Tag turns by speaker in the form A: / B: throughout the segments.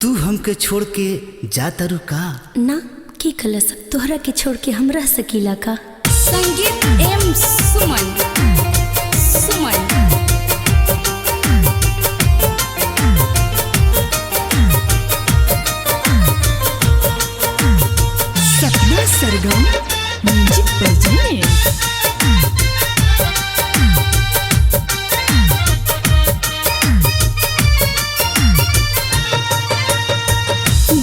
A: तू हमके छोड़ के जा तारू का
B: ना की कल सब तोहरा के छोड़ के हम रह सकीला का।
C: संगीत एम सुमन सुमन
D: सपना सरगम म्यूजिक प्रेजेंट।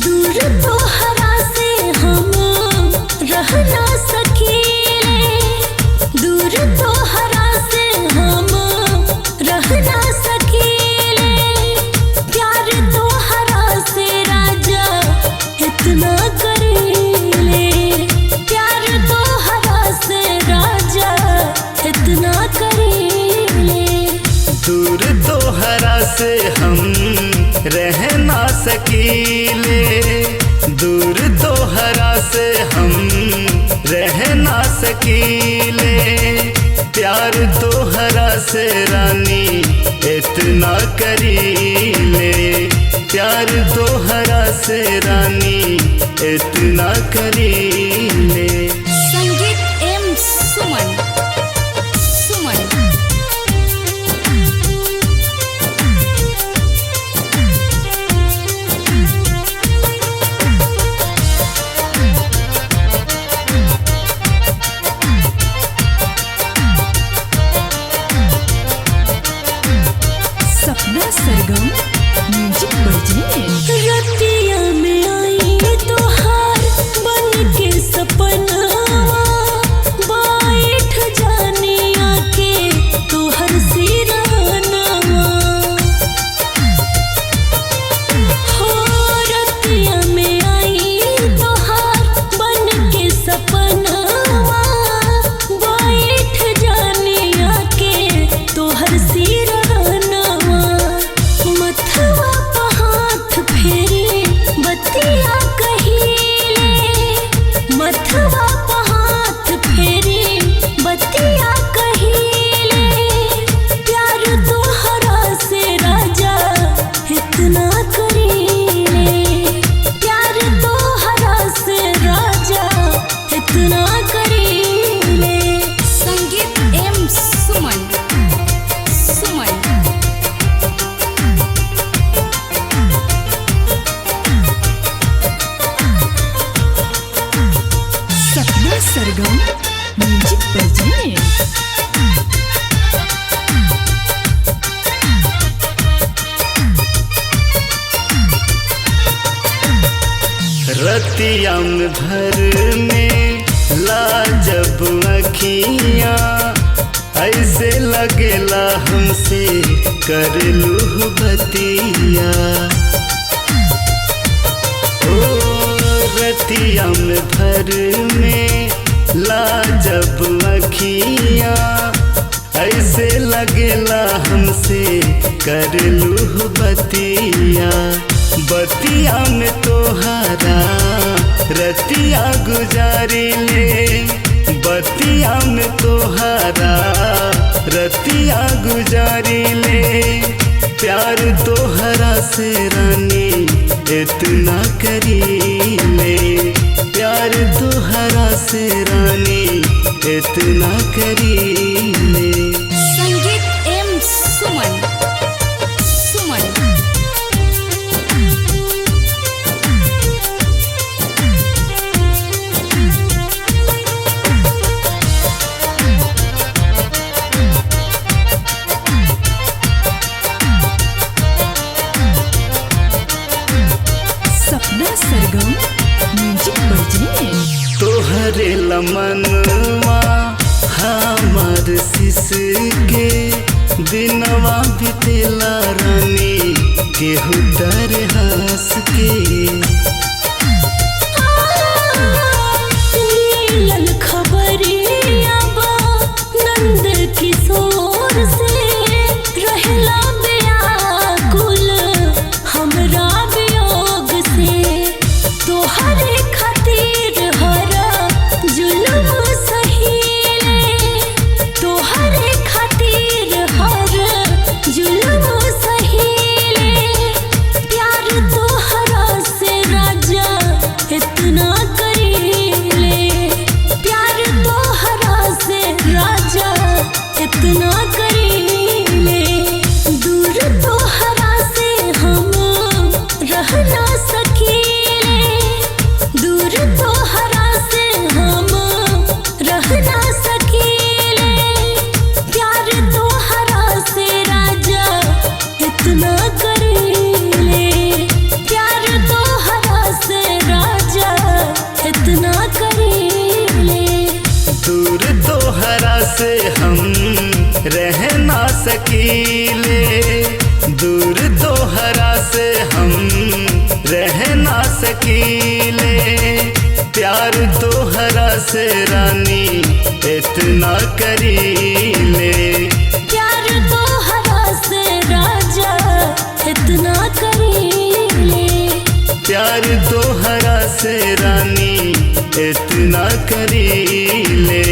B: दूर तोहरा से हम रह ना सकीले, दूर तोहरा से हम रह ना सकीले, प्यार तोहरा से राजा इतना करीले, प्यार तोहरा से राजा इतना करीले।
A: दूर तोहरा से हम रह ना सकीले, दूर तोहरा से हम रह ना सकीले, प्यार तोहरा से रानी इतना करीले, प्यार तोहरा से रानी इतना करीले।
C: संगीत एम सुमन सुमन
D: सपना सरगम म्यूजिक प्रेजेंट।
B: रतिया में आई तोहार बन के सपना, बैठ जाने आके तोहर सिरहनवा, हो रतिया में आई तोहार बन के सपना, बैठ जाने आके तोहर सिरहनवा, मथवा पे हाथ फेरी बतिया कहिले, मथवा पे हाथ फेरी बतिया कहिले, प्यार तोहरा से राजा इतना करीले, प्यार तोहरा से राजा इतना करीले।
C: संगीत एम सुमन सुमन
D: सपना सरगम म्यूजिक प्रेजेंट।
A: रतिया में भर में लाजब अखियाँ, ऐसे लगेला हमसे कर लूह बतिया, ओ रतिया में भर में लाजब अखियाँ, ऐसे लगेला हमसे कर लूह बतिया, बतिया में तोहारा रतिया गुजारिले, बतिया में तोहारा रतिया गुजारिले, प्यार तोहरा से रानी इतना करीले, प्यार तोहरा से रानी इतना करीले।
C: संगीत एम सुमन सुमन
D: सपना सरगम म्यूजिक प्रेजेंट।
A: तोहरे लमनवा हमार सिसके, दिनवा बितेला रानी केहू दर हंस के,
B: मिलल खबरिया बा नंद किशोर से, रहला व्याकुल हमरा वियोग से, तोहरे खातिर हरा जुल्म सहीले, तोहरे खातिर हर जुल्म सहीले, प्यार तोहरा रहना सकीले, दूर तोहरा से हम रहना सकीले। प्यार तोहरा से राजा इतना करीले, प्यार तोहरा से राजा इतना करीले।
A: दूर तोहरा से हम रह ना सकीले, दूर तोहरा से हम रह ना सकीले। प्यार तोहरा से रानी इतना करीले,
B: प्यार तोहरा से राजा इतना करीले।
A: प्यार तोहरा से रानी इतना करीले।